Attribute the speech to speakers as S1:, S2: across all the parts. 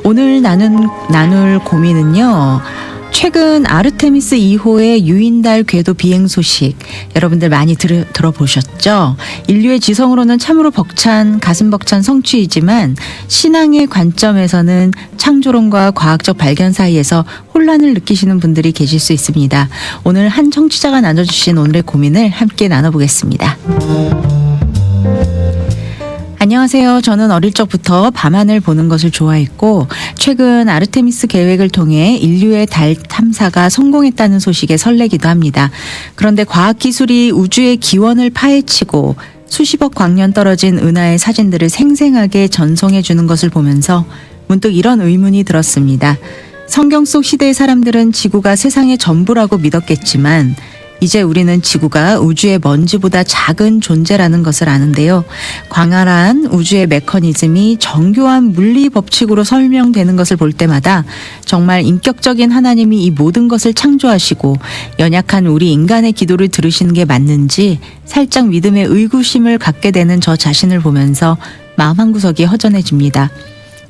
S1: 오늘 나눌 고민은요. 최근 아르테미스 2호의 유인달 궤도 비행 소식 여러분들 많이 들어보셨죠? 인류의 지성으로는 참으로 가슴 벅찬 성취이지만 신앙의 관점에서는 창조론과 과학적 발견 사이에서 혼란을 느끼시는 분들이 계실 수 있습니다. 오늘 한 청취자가 나눠주신 오늘의 고민을 함께 나눠보겠습니다. 안녕하세요. 저는 어릴 적부터 밤하늘 보는 것을 좋아했고 최근 아르테미스 계획을 통해 인류의 달 탐사가 성공했다는 소식에 설레기도 합니다. 그런데 과학기술이 우주의 기원을 파헤치고 수십억 광년 떨어진 은하의 사진들을 생생하게 전송해 주는 것을 보면서 문득 이런 의문이 들었습니다. 성경 속 시대의 사람들은 지구가 세상의 전부라고 믿었겠지만 이제 우리는 지구가 우주의 먼지보다 작은 존재라는 것을 아는데요. 광활한 우주의 메커니즘이 정교한 물리 법칙으로 설명되는 것을 볼 때마다 정말 인격적인 하나님이 이 모든 것을 창조하시고 연약한 우리 인간의 기도를 들으시는 게 맞는지 살짝 믿음의 의구심을 갖게 되는 저 자신을 보면서 마음 한구석이 허전해집니다.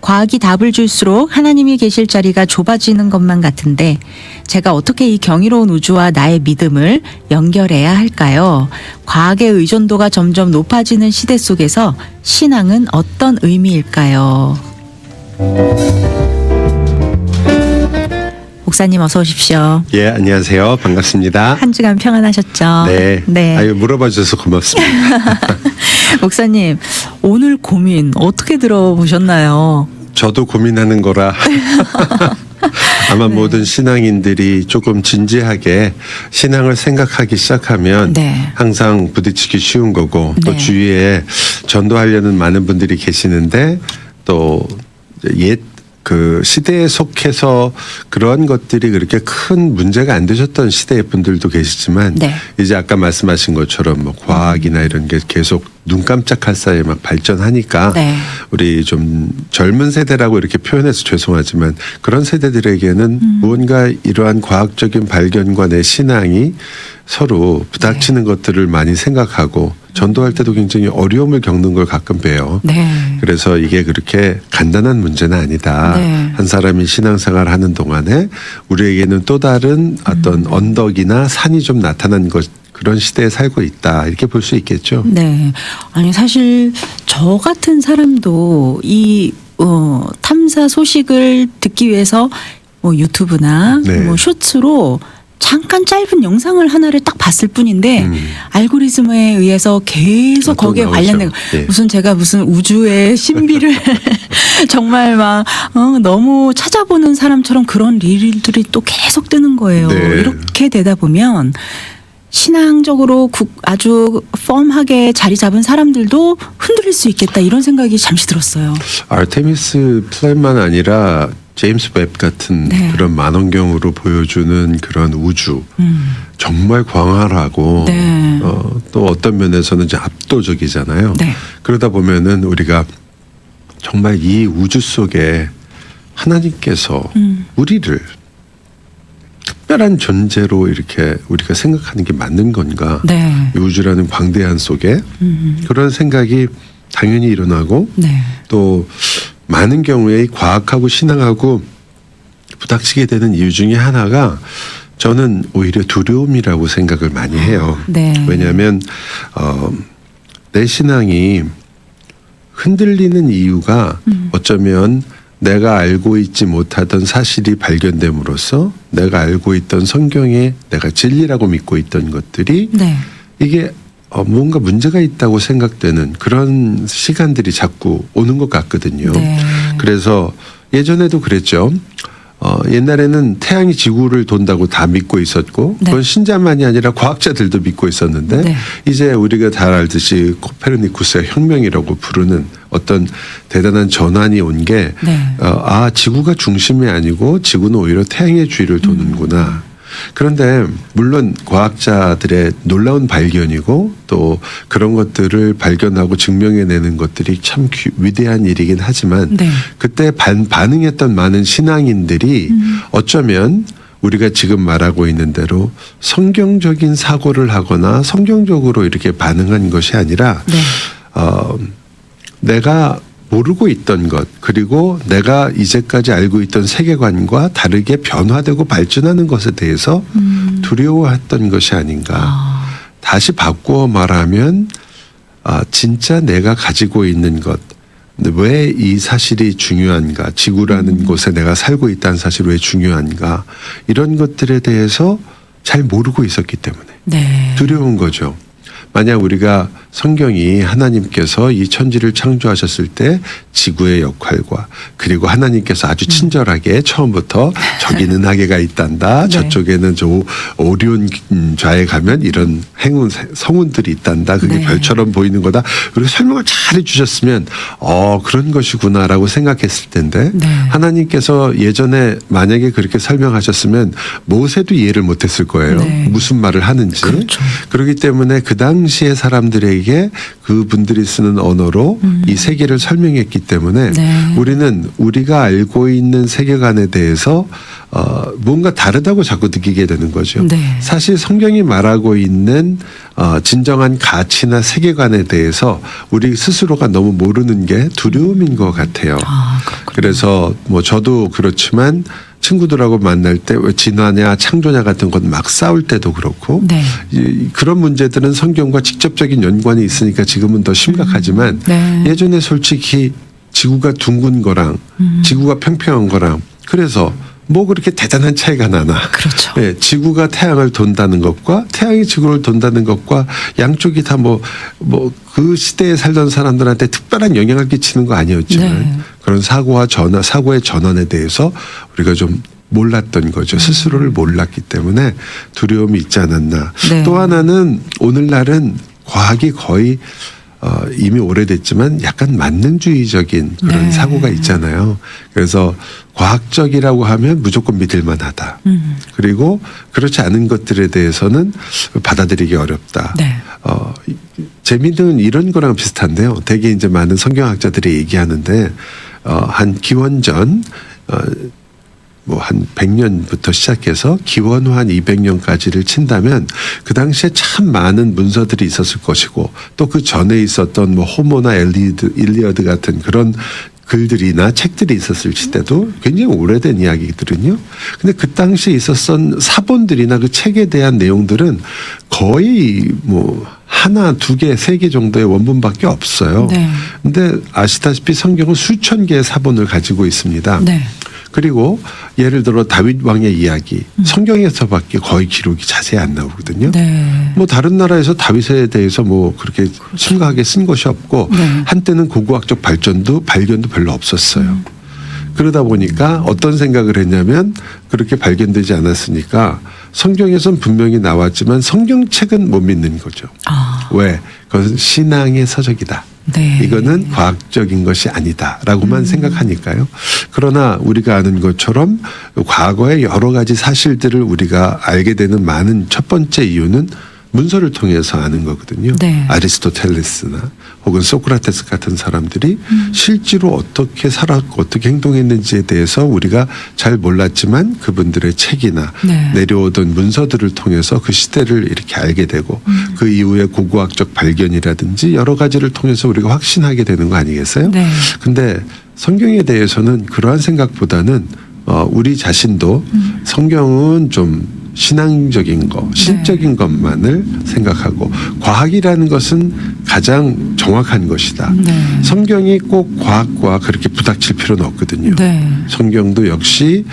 S1: 과학이 답을 줄수록 하나님이 계실 자리가 좁아지는 것만 같은데 제가 어떻게 이 경이로운 우주와 나의 믿음을 연결해야 할까요? 과학의 의존도가 점점 높아지는 시대 속에서 신앙은 어떤 의미일까요? 목사님 어서 오십시오.
S2: 예, 안녕하세요. 반갑습니다.
S1: 한 주간 평안하셨죠?
S2: 네. 아유, 물어봐 주셔서 고맙습니다.
S1: 목사님, 오늘 고민 어떻게 들어보셨나요?
S2: 저도 고민하는 거라 아마
S1: 네.
S2: 모든 신앙인들이 조금 진지하게 신앙을 생각하기 시작하면
S1: 네.
S2: 항상 부딪히기 쉬운 거고 또
S1: 네.
S2: 주위에 전도하려는 많은 분들이 계시는데 또 그 시대에 속해서 그런 것들이 그렇게 큰 문제가 안 되셨던 시대의 분들도 계시지만
S1: 네.
S2: 이제 아까 말씀하신 것처럼 뭐 과학이나 이런 게 계속 눈 깜짝할 사이에 막 발전하니까
S1: 네.
S2: 우리 좀 젊은 세대라고 이렇게 표현해서 죄송하지만 그런 세대들에게는 무언가 이러한 과학적인 발견과 내 신앙이 서로 부닥치는 것들을 많이 생각하고 전도할 때도 굉장히 어려움을 겪는 걸 가끔 봬요.
S1: 네.
S2: 그래서 이게 그렇게 간단한 문제는 아니다.
S1: 네.
S2: 한 사람이 신앙생활 하는 동안에 우리에게는 또 다른 어떤 언덕이나 산이 좀 나타난 것 그런 시대에 살고 있다. 이렇게 볼 수 있겠죠.
S1: 네. 아니 사실 저 같은 사람도 이 탐사 소식을 듣기 위해서 뭐 유튜브나
S2: 네.
S1: 뭐 쇼츠로 잠깐 짧은 영상을 하나를 딱 봤을 뿐인데 알고리즘에 의해서 계속 거기에
S2: 나오죠.
S1: 관련된
S2: 예.
S1: 제가 무슨 우주의 신비를 정말 막 너무 찾아보는 사람처럼 그런 릴들이 또 계속 뜨는 거예요.
S2: 네.
S1: 이렇게 되다 보면 신앙적으로 아주 펌하게 자리 잡은 사람들도 흔들릴 수 있겠다 이런 생각이 잠시 들었어요.
S2: 아르테미스 플랜만 아니라 제임스 웹 같은
S1: 네.
S2: 그런 만원경으로 보여주는 그런 우주 정말 광활하고
S1: 네.
S2: 또 어떤 면에서는 이제 압도적이잖아요.
S1: 네.
S2: 그러다 보면은 우리가 정말 이 우주 속에 하나님께서 우리를 특별한 존재로 이렇게 우리가 생각하는 게 맞는 건가?
S1: 네.
S2: 이 우주라는 광대한 속에 그런 생각이 당연히 일어나고
S1: 네.
S2: 또 많은 경우에 과학하고 신앙하고 부닥치게 되는 이유 중에 하나가 저는 오히려 두려움이라고 생각을 많이 해요.
S1: 네.
S2: 왜냐하면 내 신앙이 흔들리는 이유가 어쩌면 내가 알고 있지 못하던 사실이 발견됨으로써 내가 알고 있던 성경에 내가 진리라고 믿고 있던 것들이
S1: 네.
S2: 이게 뭔가 문제가 있다고 생각되는 그런 시간들이 자꾸 오는 것 같거든요.
S1: 네.
S2: 그래서 예전에도 그랬죠. 옛날에는 태양이 지구를 돈다고 다 믿고 있었고
S1: 네.
S2: 그건 신자만이 아니라 과학자들도 믿고 있었는데
S1: 네.
S2: 이제 우리가 잘 알듯이 코페르니쿠스의 혁명이라고 부르는 어떤 대단한 전환이 온 게
S1: 네.
S2: 지구가 중심이 아니고 지구는 오히려 태양의 주위를 도는구나. 그런데 물론 과학자들의 놀라운 발견이고 또 그런 것들을 발견하고 증명해내는 것들이 참 위대한 일이긴 하지만
S1: 네.
S2: 그때 반응했던 많은 신앙인들이 어쩌면 우리가 지금 말하고 있는 대로 성경적인 사고를 하거나 성경적으로 이렇게 반응한 것이 아니라
S1: 네.
S2: 내가 모르고 있던 것 그리고 내가 이제까지 알고 있던 세계관과 다르게 변화되고 발전하는 것에 대해서 두려워했던 것이 아닌가. 다시 바꾸어 말하면 진짜 내가 가지고 있는 것 왜 이 사실이 중요한가 지구라는 곳에 내가 살고 있다는 사실이 왜 중요한가 이런 것들에 대해서 잘 모르고 있었기 때문에
S1: 네.
S2: 두려운 거죠. 만약 우리가 성경이 하나님께서 이 천지를 창조하셨을 때 지구의 역할과 그리고 하나님께서 아주 친절하게 처음부터 저기는 은하계가 있단다.
S1: 네.
S2: 저쪽에는 저 오리온 좌에 가면 이런 행운 성운들이 있단다. 그게
S1: 네.
S2: 별처럼 보이는 거다. 그리고 설명을 잘 해주셨으면 그런 것이구나라고 생각했을 텐데
S1: 네.
S2: 하나님께서 예전에 만약에 그렇게 설명하셨으면 모세도 이해를 못했을 거예요.
S1: 네.
S2: 무슨 말을 하는지.
S1: 그렇죠.
S2: 그렇기 때문에 그 당시의 사람들에게 그분들이 쓰는 언어로 이 세계를 설명했기 때문에
S1: 네.
S2: 우리는 우리가 알고 있는 세계관에 대해서 뭔가 다르다고 자꾸 느끼게 되는 거죠.
S1: 네.
S2: 사실 성경이 말하고 있는 진정한 가치나 세계관에 대해서 우리 스스로가 너무 모르는 게 두려움인 것 같아요.
S1: 그렇군요.
S2: 그래서 뭐 저도 그렇지만 친구들하고 만날 때 왜 진화냐 창조냐 같은 것 막 싸울 때도 그렇고
S1: 네.
S2: 그런 문제들은 성경과 직접적인 연관이 있으니까 지금은 더 심각하지만
S1: 네.
S2: 예전에 솔직히 지구가 둥근 거랑 지구가 평평한 거랑 그래서 뭐 그렇게 대단한 차이가 나나.
S1: 그렇죠.
S2: 예, 지구가 태양을 돈다는 것과 태양이 지구를 돈다는 것과 양쪽이 다 뭐 그 시대에 살던 사람들한테 특별한 영향을 끼치는 거 아니었지만
S1: 네.
S2: 그런 사고의 전환에 대해서 우리가 좀 몰랐던 거죠. 스스로를 몰랐기 때문에 두려움이 있지 않았나.
S1: 네.
S2: 또 하나는 오늘날은 과학이 거의 이미 오래됐지만 약간 만능주의적인 그런
S1: 네.
S2: 사고가 있잖아요. 그래서 과학적이라고 하면 무조건 믿을 만하다. 그리고 그렇지 않은 것들에 대해서는 받아들이기 어렵다.
S1: 네.
S2: 재미는 이런 거랑 비슷한데요. 되게 이제 많은 성경학자들이 얘기하는데 한 기원전 뭐 한 100년부터 시작해서 기원 후 한 200년까지를 친다면 그 당시에 참 많은 문서들이 있었을 것이고 또 그 전에 있었던 뭐 호모나 일리어드 같은 그런 글들이나 책들이 있었을 시대도 굉장히 오래된 이야기거든요. 근데 그 당시에 있었던 사본들이나 그 책에 대한 내용들은 거의 뭐 하나, 두 개, 세 개 정도의 원본밖에 없어요.
S1: 네.
S2: 근데 아시다시피 성경은 수천 개의 사본을 가지고 있습니다.
S1: 네.
S2: 그리고 예를 들어 다윗 왕의 이야기 성경에서밖에 거의 기록이 자세히 안 나오거든요.
S1: 네.
S2: 뭐 다른 나라에서 다윗에 대해서 뭐 그렇게 심각하게 쓴 것이 없고
S1: 네.
S2: 한때는 고고학적 발견도 별로 없었어요. 그러다 보니까 어떤 생각을 했냐면 그렇게 발견되지 않았으니까 성경에선 분명히 나왔지만 성경책은 못 믿는 거죠. 왜? 그것은 신앙의 서적이다.
S1: 네.
S2: 이거는 과학적인 것이 아니다라고만 생각하니까요. 그러나 우리가 아는 것처럼 과거의 여러 가지 사실들을 우리가 알게 되는 많은 첫 번째 이유는 문서를 통해서 아는 거거든요.
S1: 네.
S2: 아리스토텔레스나 혹은 소크라테스 같은 사람들이 실제로 어떻게 살았고 어떻게 행동했는지에 대해서 우리가 잘 몰랐지만 그분들의 책이나
S1: 네.
S2: 내려오던 문서들을 통해서 그 시대를 이렇게 알게 되고 그 이후에 고고학적 발견이라든지 여러 가지를 통해서 우리가 확신하게 되는 거 아니겠어요?
S1: 네.
S2: 근데 성경에 대해서는 그러한 생각보다는 우리 자신도 성경은 좀 신앙적인 거, 신적인 것만을 생각하고 과학이라는 것은 가장 정확한 것이다.
S1: 네.
S2: 성경이 꼭 과학과 그렇게 부닥칠 필요는 없거든요.
S1: 네.
S2: 성경도 역시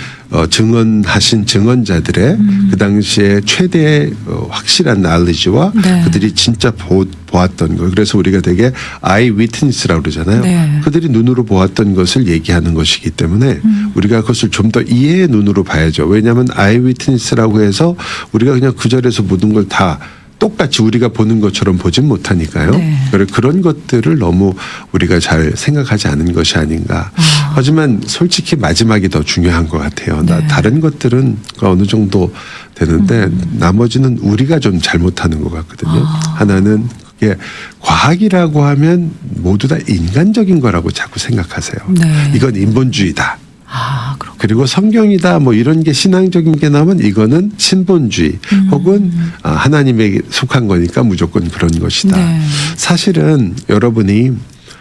S2: 증언하신 증언자들의 그 당시에 최대의 확실한 knowledge와
S1: 네.
S2: 그들이 진짜 보았던 것. 그래서 우리가 되게 eye witness라고 그러잖아요.
S1: 네.
S2: 그들이 눈으로 보았던 것을 얘기하는 것이기 때문에 우리가 그것을 좀 더 이해의 눈으로 봐야죠. 왜냐하면 eye witness라고 해서 우리가 그냥 그 자리에서 모든 걸 다 똑같이 우리가 보는 것처럼 보진 못하니까요.
S1: 네.
S2: 그런 것들을 너무 우리가 잘 생각하지 않은 것이 아닌가. 하지만 솔직히 마지막이 더 중요한 것 같아요.
S1: 네.
S2: 다른 것들은 어느 정도 되는데 나머지는 우리가 좀 잘못하는 것 같거든요. 하나는 그게 과학이라고 하면 모두 다 인간적인 거라고 자꾸 생각하세요.
S1: 네.
S2: 이건 인본주의다.
S1: 그렇군요.
S2: 그리고 성경이다 뭐 이런 게 신앙적인 게 나오면 이거는 신본주의 혹은 하나님에게 속한 거니까 무조건 그런 것이다.
S1: 네.
S2: 사실은 여러분이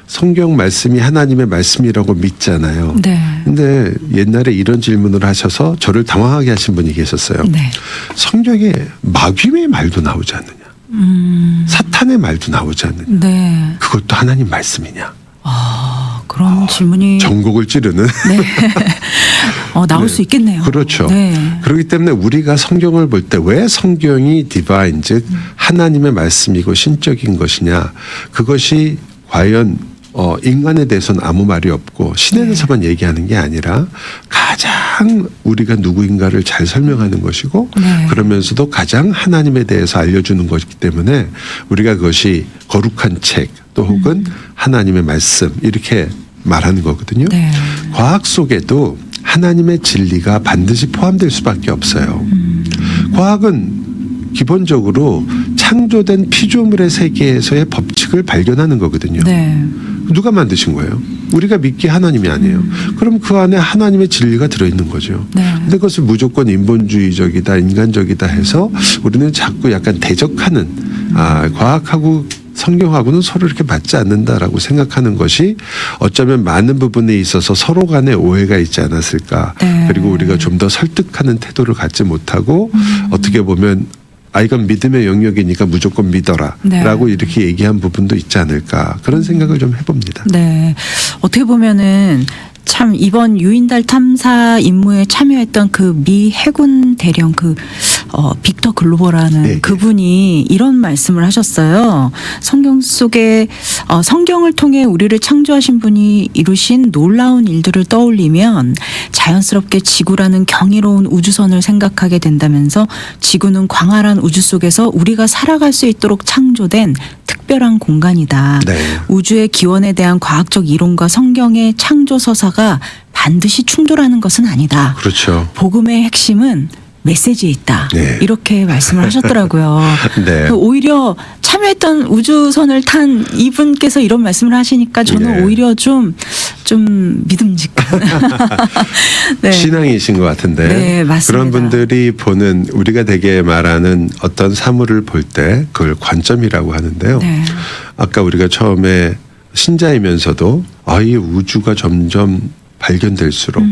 S2: 성경 말씀이 하나님의 말씀이라고 믿잖아요.
S1: 네.
S2: 근데 옛날에 이런 질문을 하셔서 저를 당황하게 하신 분이 계셨어요.
S1: 네.
S2: 성경에 마귀의 말도 나오지 않느냐? 사탄의 말도 나오지 않느냐?
S1: 네.
S2: 그것도 하나님 말씀이냐?
S1: 그런 질문이
S2: 전곡을 찌르는.
S1: 네. 나올
S2: 네.
S1: 수 있겠네요.
S2: 그렇죠.
S1: 네.
S2: 그렇기 때문에 우리가 성경을 볼 때 왜 성경이 디바인 즉 하나님의 말씀이고 신적인 것이냐, 그것이 과연 인간에 대해서는 아무 말이 없고 신에 대해서만 얘기하는 게 아니라 가장 우리가 누구인가를 잘 설명하는 것이고
S1: 네.
S2: 그러면서도 가장 하나님에 대해서 알려주는 것이기 때문에 우리가 그것이 거룩한 책 또 혹은 하나님의 말씀 이렇게 말하는 거거든요.
S1: 네.
S2: 과학 속에도 하나님의 진리가 반드시 포함될 수밖에 없어요. 과학은 기본적으로 창조된 피조물의 세계에서의 법칙을 발견하는 거거든요.
S1: 네.
S2: 누가 만드신 거예요? 우리가 믿기에 하나님이 아니에요. 그럼 그 안에 하나님의 진리가 들어있는 거죠.
S1: 네.
S2: 근데 그것을 무조건 인본주의적이다, 인간적이다 해서 우리는 자꾸 약간 대적하는 과학하고 성경하고는 서로 이렇게 맞지 않는다라고 생각하는 것이 어쩌면 많은 부분에 있어서 서로 간에 오해가 있지 않았을까.
S1: 네.
S2: 그리고 우리가 좀 더 설득하는 태도를 갖지 못하고 어떻게 보면 이건 믿음의 영역이니까 무조건 믿어라
S1: 네.
S2: 라고 이렇게 얘기한 부분도 있지 않을까, 그런 생각을 좀 해봅니다.
S1: 네. 어떻게 보면은 참 이번 유인달 탐사 임무에 참여했던 그 미 해군 대령 빅터 글로버라는
S2: 네.
S1: 그분이 이런 말씀을 하셨어요. 성경 속에 성경을 통해 우리를 창조하신 분이 이루신 놀라운 일들을 떠올리면 자연스럽게 지구라는 경이로운 우주선을 생각하게 된다면서 지구는 광활한 우주 속에서 우리가 살아갈 수 있도록 창조된 특별한 공간이다.
S2: 네.
S1: 우주의 기원에 대한 과학적 이론과 성경의 창조 서사가 반드시 충돌하는 것은 아니다.
S2: 그렇죠.
S1: 복음의 핵심은 메시지에 있다.
S2: 네.
S1: 이렇게 말씀을 하셨더라고요.
S2: 네.
S1: 오히려 참여했던 우주선을 탄 이분께서 이런 말씀을 하시니까 저는
S2: 네.
S1: 오히려 좀 믿음직한 네.
S2: 신앙이신 것 같은데
S1: 네, 맞습니다.
S2: 그런 분들이 보는, 우리가 되게 말하는 어떤 사물을 볼 때 그걸 관점이라고 하는데요.
S1: 네.
S2: 아까 우리가 처음에 신자이면서도 이 우주가 점점 발견될수록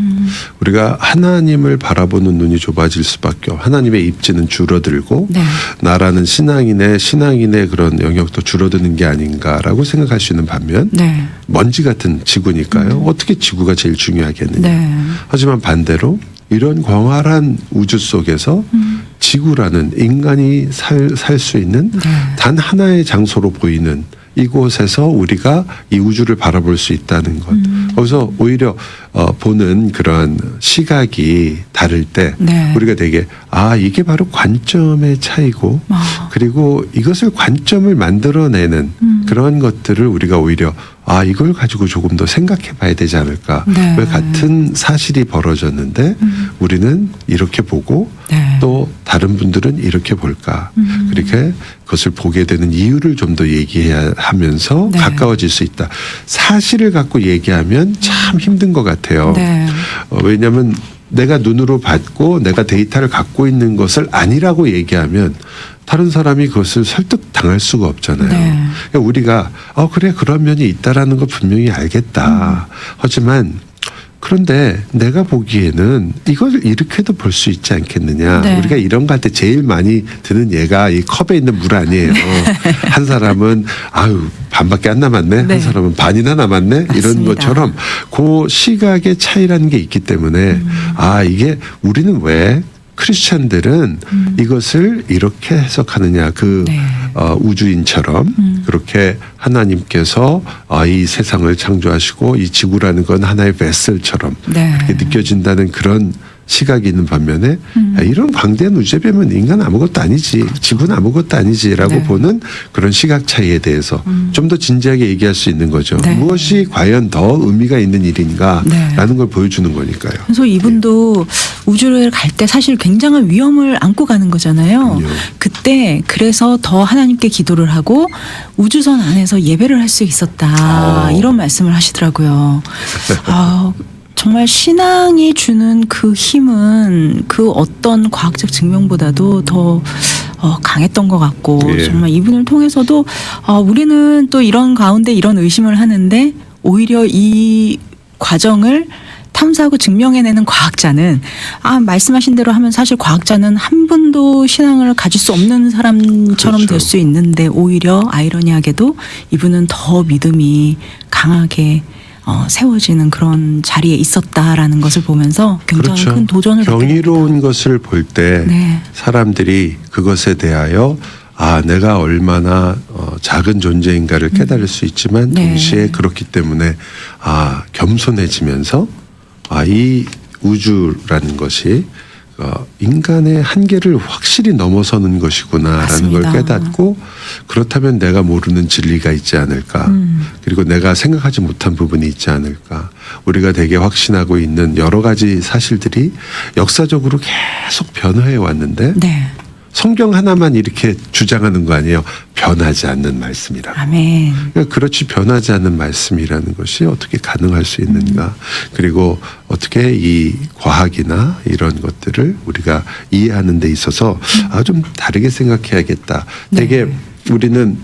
S2: 우리가 하나님을 바라보는 눈이 좁아질 수밖에 없고 하나님의 입지는 줄어들고
S1: 네.
S2: 나라는 신앙인의 그런 영역도 줄어드는 게 아닌가라고 생각할 수 있는 반면
S1: 네.
S2: 먼지 같은 지구니까요. 어떻게 지구가 제일 중요하겠느냐.
S1: 네.
S2: 하지만 반대로 이런 광활한 우주 속에서 지구라는 인간이 살 수 있는
S1: 네.
S2: 단 하나의 장소로 보이는 이곳에서 우리가 이 우주를 바라볼 수 있다는 것. 거기서 오히려 보는 그런 시각이 다를 때
S1: 네.
S2: 우리가 되게 이게 바로 관점의 차이고 그리고 이것을 관점을 만들어내는 그런 것들을 우리가 오히려 이걸 가지고 조금 더 생각해 봐야 되지 않을까.
S1: 네.
S2: 왜 같은 사실이 벌어졌는데 우리는 이렇게 보고
S1: 네.
S2: 또 다른 분들은 이렇게 볼까. 그렇게 그것을 보게 되는 이유를 좀 더 얘기해야 하면서
S1: 네.
S2: 가까워질 수 있다. 사실을 갖고 얘기하면 참 힘든 것 같아요.
S1: 네.
S2: 왜냐하면 내가 눈으로 봤고 내가 데이터를 갖고 있는 것을 아니라고 얘기하면 다른 사람이 그것을 설득당할 수가 없잖아요.
S1: 네.
S2: 그러니까 우리가 그래 그런 면이 있다라는 거 분명히 알겠다. 하지만 그런데 내가 보기에는 이걸 이렇게도 볼 수 있지 않겠느냐.
S1: 네.
S2: 우리가 이런 거 할 때 제일 많이 드는 예가 이 컵에 있는 물 아니에요. 한 사람은 반밖에 안 남았네.
S1: 네.
S2: 한 사람은 반이나 남았네. 이런
S1: 맞습니다.
S2: 것처럼 그 시각의 차이라는 게 있기 때문에 이게 우리는 왜 크리스찬들은 이것을 이렇게 해석하느냐.
S1: 네.
S2: 우주인처럼 그렇게 하나님께서 이 세상을 창조하시고 이 지구라는 건 하나의 베슬처럼
S1: 네.
S2: 그렇게 느껴진다는 그런 시각이 있는 반면에 이런 광대한 우주에 비하면 인간 아무것도 아니지, 지구는 아무것도 아니지라고
S1: 네.
S2: 보는 그런 시각 차이에 대해서 좀 더 진지하게 얘기할 수 있는 거죠.
S1: 네.
S2: 무엇이 과연 더 의미가 있는 일인가라는
S1: 네.
S2: 걸 보여주는 거니까요.
S1: 그래서 이분도 우주를 갈 때 사실 굉장한 위험을 안고 가는 거잖아요.
S2: 그럼요.
S1: 그때 그래서 더 하나님께 기도를 하고 우주선 안에서 예배를 할 수 있었다. 이런 말씀을 하시더라고요. 정말 신앙이 주는 그 힘은 그 어떤 과학적 증명보다도 더 강했던 것 같고
S2: 예.
S1: 정말 이분을 통해서도 우리는 또 이런 가운데 이런 의심을 하는데 오히려 이 과정을 탐사하고 증명해내는 과학자는 말씀하신 대로 하면 사실 과학자는 한 분도 신앙을 가질 수 없는 사람처럼
S2: 그렇죠.
S1: 될 수 있는데 오히려 아이러니하게도 이분은 더 믿음이 강하게 세워지는 그런 자리에 있었다라는 것을 보면서 굉장히
S2: 그렇죠.
S1: 큰 도전을 받게 됩니다.
S2: 경이로운 것을 볼 때
S1: 네.
S2: 사람들이 그것에 대하여 내가 얼마나 작은 존재인가를 깨달을 수 있지만
S1: 네.
S2: 동시에 그렇기 때문에 겸손해지면서 이 우주라는 것이 인간의 한계를 확실히 넘어서는 것이구나라는
S1: 맞습니다.
S2: 걸 깨닫고 그렇다면 내가 모르는 진리가 있지 않을까 그리고 내가 생각하지 못한 부분이 있지 않을까 우리가 되게 확신하고 있는 여러 가지 사실들이 역사적으로 계속 변화해 왔는데
S1: 네.
S2: 성경 하나만 이렇게 주장하는 거 아니에요. 변하지 않는 말씀이라.
S1: 아멘.
S2: 그러니까 그렇지 변하지 않는 말씀이라는 것이 어떻게 가능할 수 있는가. 그리고 어떻게 이 과학이나 이런 것들을 우리가 이해하는 데 있어서 좀 다르게 생각해야겠다. 되게 우리는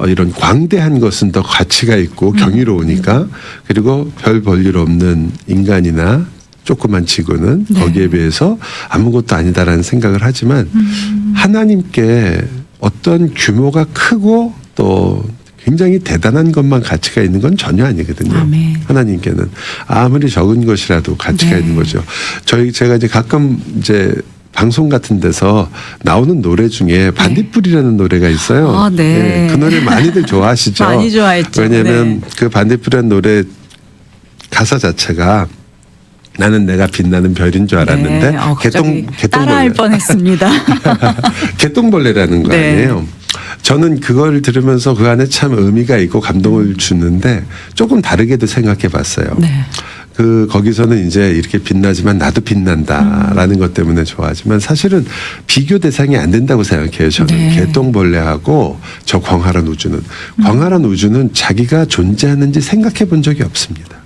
S2: 이런 광대한 것은 더 가치가 있고 경이로우니까 그리고 별 볼일 없는 인간이나 조그만 지구는
S1: 네.
S2: 거기에 비해서 아무것도 아니다라는 생각을 하지만 하나님께 어떤 규모가 크고 또 굉장히 대단한 것만 가치가 있는 건 전혀 아니거든요.
S1: 아멘.
S2: 하나님께는 아무리 적은 것이라도 가치가
S1: 네.
S2: 있는 거죠. 제가 이제 가끔 이제 방송 같은 데서 나오는 노래 중에 반딧불이라는 노래가 있어요.
S1: 네.
S2: 그 노래 많이들 좋아하시죠.
S1: 많이 좋아했죠.
S2: 왜냐하면
S1: 네.
S2: 그 반딧불이라는 노래 가사 자체가 나는 내가 빛나는 별인 줄 알았는데
S1: 네. 갑자기 따라할
S2: 개똥벌레.
S1: 뻔했습니다.
S2: 개똥벌레라는 거
S1: 네.
S2: 아니에요. 저는 그걸 들으면서 그 안에 참 의미가 있고 감동을 주는데 조금 다르게도 생각해 봤어요.
S1: 네.
S2: 거기서는 이제 이렇게 빛나지만 나도 빛난다라는 것 때문에 좋아하지만 사실은 비교 대상이 안 된다고 생각해요. 저는
S1: 네.
S2: 개똥벌레하고 저 광활한 우주는 광활한 우주는 자기가 존재하는지 생각해 본 적이 없습니다.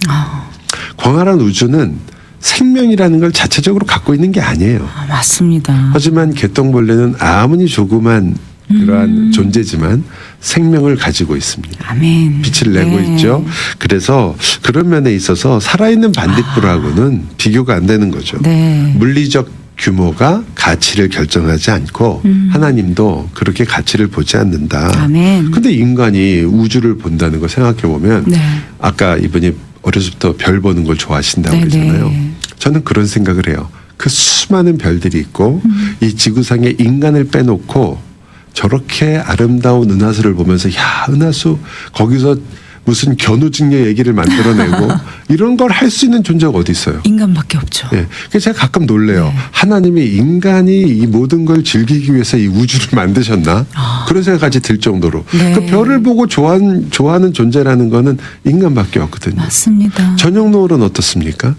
S2: 광활한 우주는 생명이라는 걸 자체적으로 갖고 있는 게 아니에요.
S1: 맞습니다.
S2: 하지만 개똥벌레는 아무리 조그만 그러한 존재지만 생명을 가지고 있습니다.
S1: 아멘.
S2: 빛을 내고
S1: 네.
S2: 있죠. 그래서 그런 면에 있어서 살아있는 반딧불하고는 비교가 안 되는 거죠.
S1: 네.
S2: 물리적 규모가 가치를 결정하지 않고 하나님도 그렇게 가치를 보지 않는다.
S1: 아멘.
S2: 근데 인간이 우주를 본다는 거 생각해 보면
S1: 네.
S2: 아까 이분이 어려서부터 별 보는 걸 좋아하신다고
S1: 네,
S2: 그러잖아요.
S1: 네.
S2: 저는 그런 생각을 해요. 그 수많은 별들이 있고 이 지구상에 인간을 빼놓고 저렇게 아름다운 은하수를 보면서 야 은하수 거기서 무슨 견우직녀 얘기를 만들어내고 이런 걸 할 수 있는 존재가 어디 있어요.
S1: 인간밖에 없죠.
S2: 예. 그래서 제가 가끔 놀래요.
S1: 네.
S2: 하나님이 인간이 이 모든 걸 즐기기 위해서 이 우주를 만드셨나? 그런 생각까지 들 정도로.
S1: 네.
S2: 그 별을 보고 좋아하는 존재라는 거는 인간밖에 없거든요.
S1: 맞습니다.
S2: 저녁 노을은 어떻습니까?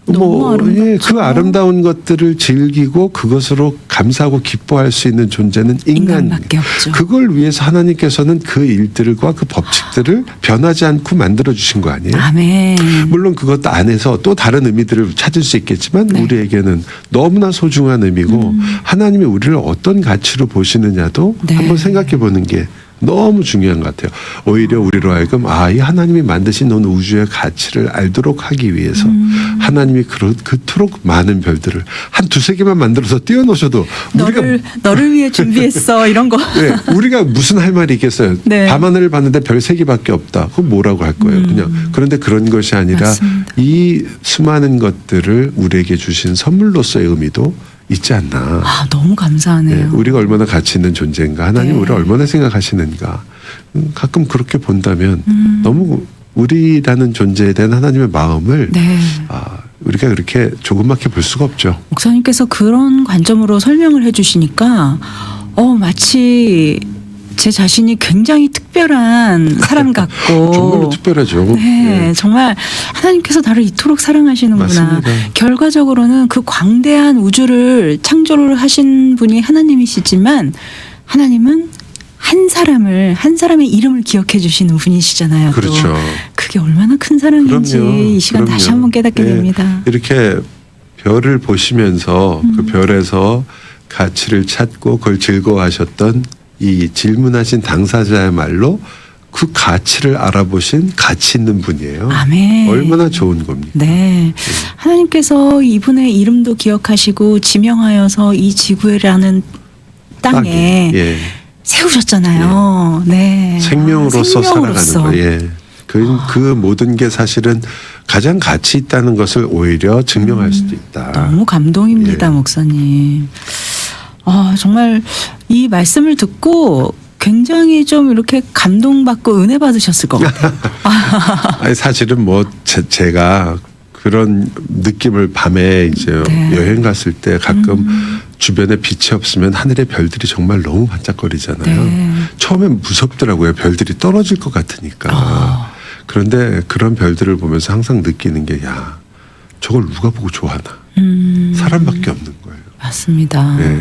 S1: 너무 아름답죠.
S2: 그 아름다운 것들을 즐기고 그것으로 감사하고 기뻐할 수 있는 존재는
S1: 인간밖에 없죠.
S2: 그걸 위해서 하나님께서는 그 일들과 그 법칙들을 변하지 않고 만들어 주신 거 아니에요?
S1: 아멘.
S2: 물론 그것 안에서 또 다른 의미들을 찾을 수 있겠지만
S1: 네.
S2: 우리에게는 너무나 소중한 의미고 하나님이 우리를 어떤 가치로 보시느냐도
S1: 네.
S2: 한번 생각해 보는 게 너무 중요한 것 같아요. 오히려 우리로 하여금 이 하나님이 만드신 온 우주의 가치를 알도록 하기 위해서 하나님이 그토록 많은 별들을 한 두세 개만 만들어서 띄워놓으셔도
S1: 너를 위해 준비했어 이런 거.
S2: 네, 우리가 무슨 할 말이 있겠어요.
S1: 네.
S2: 밤하늘을 봤는데 별 세 개밖에 없다. 그럼 뭐라고 할 거예요. 그냥 그런데 그런 것이 아니라
S1: 맞습니다.
S2: 이 수많은 것들을 우리에게 주신 선물로서의 의미도 있지 않나.
S1: 너무 감사하네요.
S2: 네, 우리가 얼마나 가치 있는 존재인가. 하나님
S1: 네.
S2: 우리를 얼마나 생각하시는가. 가끔 그렇게 본다면 너무 우리라는 존재에 대한 하나님의 마음을
S1: 네.
S2: 우리가 그렇게 조그맣게 볼 수가 없죠.
S1: 목사님께서 그런 관점으로 설명을 해주시니까 마치 제 자신이 굉장히 특별한 사람 같고
S2: 정말로 특별하죠.
S1: 네,
S2: 예.
S1: 정말 하나님께서 나를 이토록 사랑하시는구나.
S2: 맞습니다.
S1: 결과적으로는 그 광대한 우주를 창조를 하신 분이 하나님이시지만 하나님은 한 사람의 이름을 기억해 주시는 분이시잖아요. 또.
S2: 그렇죠.
S1: 그게 얼마나 큰 사랑인지
S2: 그럼요.
S1: 이 시간 다시 한번 깨닫게
S2: 예,
S1: 됩니다.
S2: 이렇게 별을 보시면서 그 별에서 가치를 찾고 그걸 즐거워하셨던 이 질문하신 당사자야말로 그 가치를 알아보신 가치 있는 분이에요.
S1: 아멘.
S2: 얼마나 좋은 겁니까?
S1: 네. 하나님께서 이분의 이름도 기억하시고 지명하여서 이 지구라는 땅에
S2: 예.
S1: 세우셨잖아요. 네.
S2: 생명으로서 살아가는
S1: 생명으로서.
S2: 거예요. 예. 그 모든 게 사실은 가장 가치 있다는 것을 오히려 증명할 수도 있다.
S1: 너무 감동입니다,
S2: 예.
S1: 목사님. 정말 이 말씀을 듣고 굉장히 좀 이렇게 감동받고 은혜 받으셨을 것 같아요.
S2: 아니 사실은 뭐 제가 그런 느낌을 밤에 이제
S1: 네.
S2: 여행 갔을 때 가끔 주변에 빛이 없으면 하늘의 별들이 정말 너무 반짝거리잖아요.
S1: 네.
S2: 처음엔 무섭더라고요. 별들이 떨어질 것 같으니까. 그런데 그런 별들을 보면서 항상 느끼는 게 야, 저걸 누가 보고 좋아하나. 사람밖에 없는 거예요.
S1: 맞습니다.
S2: 네.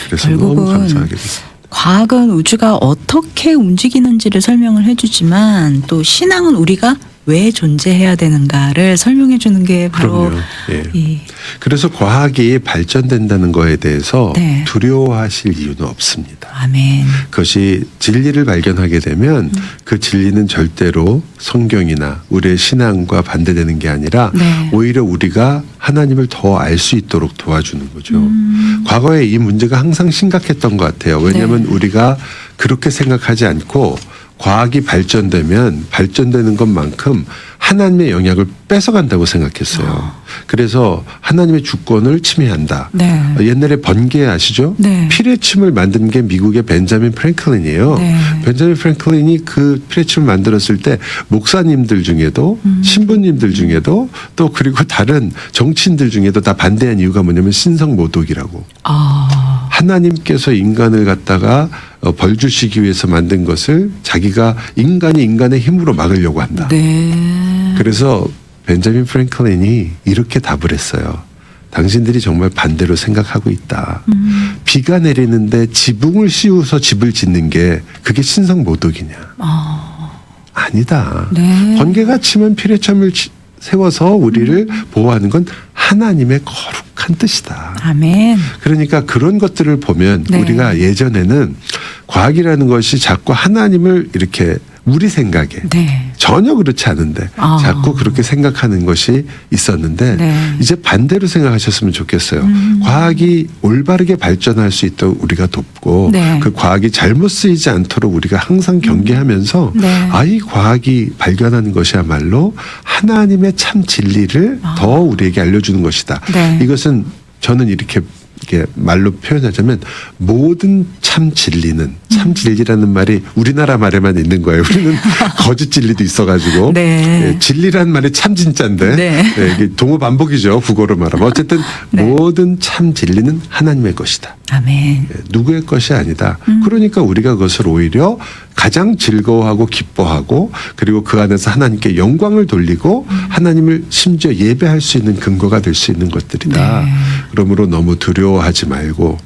S2: 그래서 너무
S1: 결국은
S2: 감사하게 됐어요.
S1: 과학은 우주가 어떻게 움직이는지를 설명을 해주지만 또 신앙은 우리가 왜 존재해야 되는가를 설명해 주는 게 바로
S2: 그럼요. 예.
S1: 이
S2: 그래서 과학이 발전된다는 거에 대해서
S1: 네.
S2: 두려워하실 이유는 없습니다.
S1: 아멘.
S2: 그것이 진리를 발견하게 되면 그 진리는 절대로 성경이나 우리의 신앙과 반대되는 게 아니라
S1: 네.
S2: 오히려 우리가 하나님을 더 알 수 있도록 도와주는 거죠. 과거에 이 문제가 항상 심각했던 것 같아요. 왜냐하면
S1: 네.
S2: 우리가 그렇게 생각하지 않고 과학이 발전되면 발전되는 것만큼 하나님의 영향을 뺏어간다고 생각했어요. 그래서 하나님의 주권을 침해한다.
S1: 네.
S2: 옛날에 번개 아시죠?
S1: 네.
S2: 피레침을 만든 게 미국의 벤자민 프랭클린이에요.
S1: 네.
S2: 벤자민 프랭클린이 그 피레침을 만들었을 때 목사님들 중에도 신부님들 중에도 또 그리고 다른 정치인들 중에도 다 반대한 이유가 뭐냐면 신성모독이라고. 하나님께서 인간을 갖다가 벌 주시기 위해서 만든 것을 자기가 인간이 인간의 힘으로 막으려고 한다.
S1: 네.
S2: 그래서 벤자민 프랭클린이 이렇게 답을 했어요. 당신들이 정말 반대로 생각하고 있다. 비가 내리는데 지붕을 씌워서 집을 짓는 게 그게 신성모독이냐. 아니다.
S1: 네.
S2: 번개가 치면 피레침을 세워서 우리를 보호하는 건 하나님의 거룩한 뜻이다.
S1: 아멘.
S2: 그러니까 그런 것들을 보면
S1: 네.
S2: 우리가 예전에는 과학이라는 것이 자꾸 하나님을 이렇게 우리 생각에
S1: 네.
S2: 전혀 그렇지 않은데 자꾸 그렇게 생각하는 것이 있었는데
S1: 네.
S2: 이제 반대로 생각하셨으면 좋겠어요. 과학이 올바르게 발전할 수 있도록 우리가 돕고
S1: 네.
S2: 그 과학이 잘못 쓰이지 않도록 우리가 항상 경계하면서
S1: 네.
S2: 이 과학이 발견하는 것이야말로 하나님의 참 진리를 더 우리에게 알려주는 것이다.
S1: 네.
S2: 이것은 저는 이렇게 말로 표현하자면 모든 참 진리는 참 진리라는 말이 우리나라 말에만 있는 거예요. 우리는 거짓 진리도 있어가지고
S1: 네.
S2: 진리란 말이 참 진짜인데
S1: 네.
S2: 이게 동어 반복이죠. 국어로 말하면 어쨌든
S1: 네.
S2: 모든 참 진리는 하나님의 것이다.
S1: 아멘.
S2: 누구의 것이 아니다. 그러니까 우리가 그것을 오히려 가장 즐거워하고 기뻐하고 그리고 그 안에서 하나님께 영광을 돌리고 하나님을 심지어 예배할 수 있는 근거가 될 수 있는 것들이다.
S1: 네.
S2: 그러므로 너무 두려워하지 말고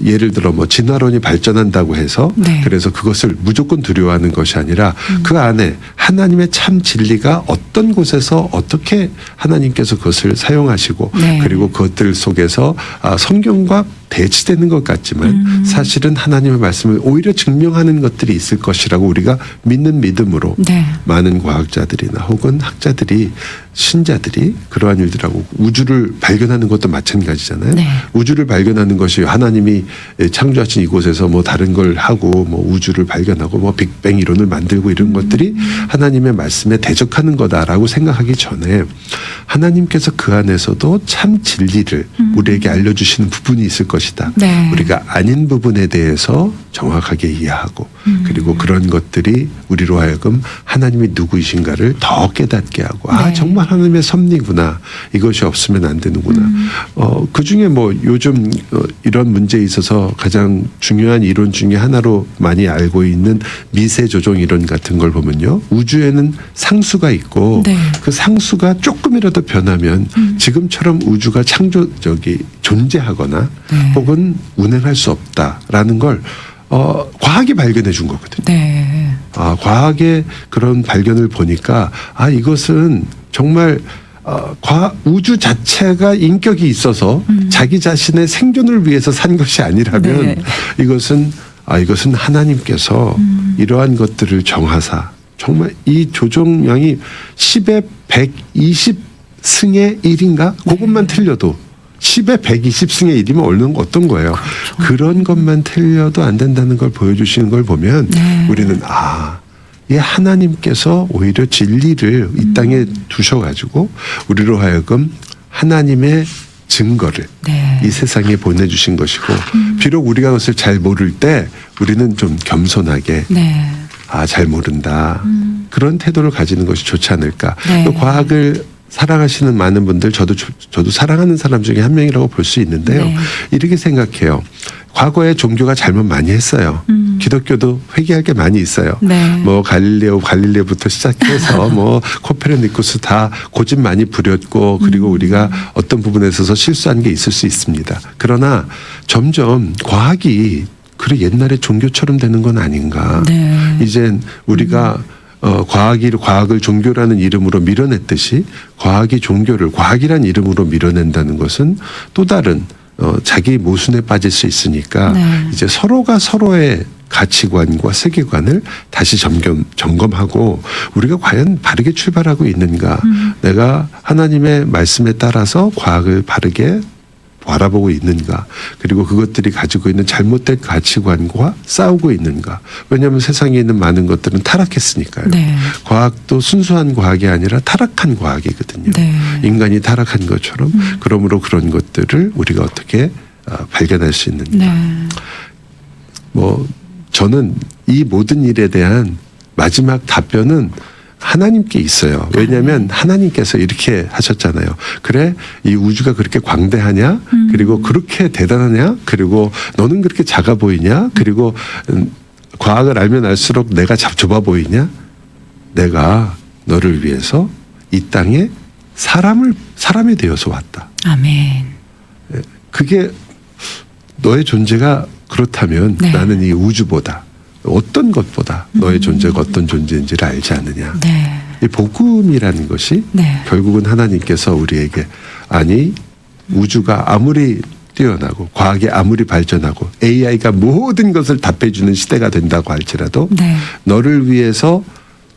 S2: 예를 들어 뭐 진화론이 발전한다고 해서
S1: 네.
S2: 그래서 그것을 무조건 두려워하는 것이 아니라 그 안에 하나님의 참 진리가 어떤 곳에서 어떻게 하나님께서 그것을 사용하시고
S1: 네.
S2: 그리고 그것들 속에서 성경과 대치되는 것 같지만 사실은 하나님의 말씀을 오히려 증명하는 것들이 있을 것이라고 우리가 믿는 믿음으로
S1: 네.
S2: 많은 과학자들이나 혹은 학자들이 신자들이 그러한 일들하고 우주를 발견하는 것도 마찬가지잖아요.
S1: 네.
S2: 우주를 발견하는 것이 하나님이 창조하신 이곳에서 뭐 다른 걸 하고 뭐 우주를 발견하고 뭐 빅뱅 이론을 만들고 이런 것들이 하나님의 말씀에 대적하는 거다라고 생각하기 전에 하나님께서 그 안에서도 참 진리를 우리에게 알려주시는 부분이 있을 것이다.
S1: 네.
S2: 우리가 아닌 부분에 대해서 정확하게 이해하고 그리고 그런 것들이 우리로 하여금 하나님이 누구이신가를 더 깨닫게 하고
S1: 네.
S2: 정말 하나님의 섭리구나. 이것이 없으면 안 되는구나. 그중에 뭐 요즘 이런 문제에 있어서 가장 중요한 이론 중에 하나로 많이 알고 있는 미세 조종 이론 같은 걸 보면요. 우주에는 상수가 있고
S1: 네.
S2: 그 상수가 조금이라도 변하면 지금처럼 우주가 존재하거나
S1: 네.
S2: 혹은 운행할 수 없다라는 걸 과학이 발견해 준 거거든요.
S1: 네.
S2: 과학의 그런 발견을 보니까 이것은 정말 우주 자체가 인격이 있어서 자기 자신의 생존을 위해서 산 것이 아니라면
S1: 네.
S2: 이것은 하나님께서 이러한 것들을 정하사 정말 이 조종량이 10의 120승의 1인가? 그것만 틀려도 10의 120승의 1이면 얼른 어떤 거예요.
S1: 그렇죠.
S2: 그런 것만 틀려도 안 된다는 걸 보여주시는 걸 보면
S1: 네.
S2: 우리는 이 하나님께서 오히려 진리를 이 땅에 두셔가지고 우리로 하여금 하나님의 증거를
S1: 네.
S2: 이 세상에 보내주신 것이고 비록 우리가 그것을 잘 모를 때 우리는 좀 겸손하게
S1: 네.
S2: 잘 모른다. 그런 태도를 가지는 것이 좋지 않을까.
S1: 네.
S2: 또 과학을 사랑하시는 많은 분들 저도 사랑하는 사람 중에 한 명이라고 볼 수 있는데요.
S1: 네.
S2: 이렇게 생각해요. 과거에 종교가 잘못 많이 했어요. 기독교도 회개할 게 많이 있어요.
S1: 네.
S2: 뭐 갈릴레오부터 시작해서 뭐 코페르니쿠스 다 고집 많이 부렸고 그리고 우리가 어떤 부분에 있어서 실수한 게 있을 수 있습니다. 그러나 점점 과학이 그래 옛날에 종교처럼 되는 건 아닌가.
S1: 네.
S2: 이젠 우리가 과학을 종교라는 이름으로 밀어냈듯이 과학이 종교를 과학이란 이름으로 밀어낸다는 것은 또 다른 자기 모순에 빠질 수 있으니까
S1: 네.
S2: 이제 서로가 서로의 가치관과 세계관을 다시 점검하고 우리가 과연 바르게 출발하고 있는가. 내가 하나님의 말씀에 따라서 과학을 바르게 바라보고 있는가. 그리고 그것들이 가지고 있는 잘못된 가치관과 싸우고 있는가. 왜냐하면 세상에 있는 많은 것들은 타락했으니까요.
S1: 네.
S2: 과학도 순수한 과학이 아니라 타락한 과학이거든요.
S1: 네.
S2: 인간이 타락한 것처럼 그러므로 그런 것들을 우리가 어떻게 발견할 수 있는가.
S1: 네.
S2: 뭐 저는 이 모든 일에 대한 마지막 답변은 하나님께 있어요. 왜냐하면 하나님께서 이렇게 하셨잖아요. 그래 이 우주가 그렇게 광대하냐? 그리고 그렇게 대단하냐? 그리고 너는 그렇게 작아 보이냐? 그리고 과학을 알면 알수록 내가 좁아 보이냐? 내가 너를 위해서 이 땅에 사람이 되어서 왔다.
S1: 아멘.
S2: 그게 너의 존재가 그렇다면
S1: 네.
S2: 나는 이 우주보다 어떤 것보다 너의 존재가 어떤 존재인지를 알지 않느냐.
S1: 네.
S2: 이 복음이라는 것이
S1: 네.
S2: 결국은 하나님께서 우리에게 우주가 아무리 뛰어나고 과학이 아무리 발전하고 AI가 모든 것을 답해주는 시대가 된다고 할지라도
S1: 네.
S2: 너를 위해서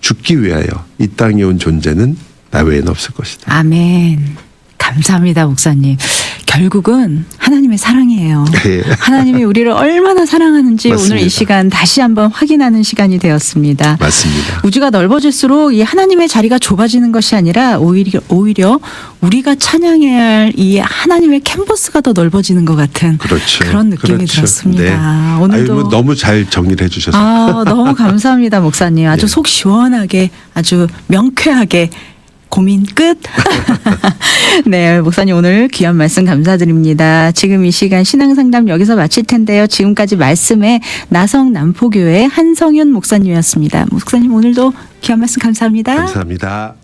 S2: 죽기 위하여 이 땅에 온 존재는 나 외에는 없을 것이다.
S1: 아멘. 감사합니다, 목사님. 결국은 하나님의 사랑이에요.
S2: 예.
S1: 하나님이 우리를 얼마나 사랑하는지
S2: 맞습니다.
S1: 오늘 이 시간 다시 한번 확인하는 시간이 되었습니다.
S2: 맞습니다.
S1: 우주가 넓어질수록 이 하나님의 자리가 좁아지는 것이 아니라 오히려 우리가 찬양해야 할 이 하나님의 캔버스가 더 넓어지는 것 같은
S2: 그렇죠.
S1: 그런 느낌이
S2: 그렇죠.
S1: 들었습니다.
S2: 네.
S1: 오늘도
S2: 뭐 너무 잘 정리를 해주셔서
S1: 너무 감사합니다, 목사님. 아주
S2: 예.
S1: 속 시원하게 아주 명쾌하게 고민 끝. 네, 목사님 오늘 귀한 말씀 감사드립니다. 지금 이 시간 신앙상담 여기서 마칠 텐데요. 지금까지 말씀에 나성 남포교회 한성윤 목사님이었습니다. 목사님 오늘도 귀한 말씀 감사합니다.
S2: 감사합니다.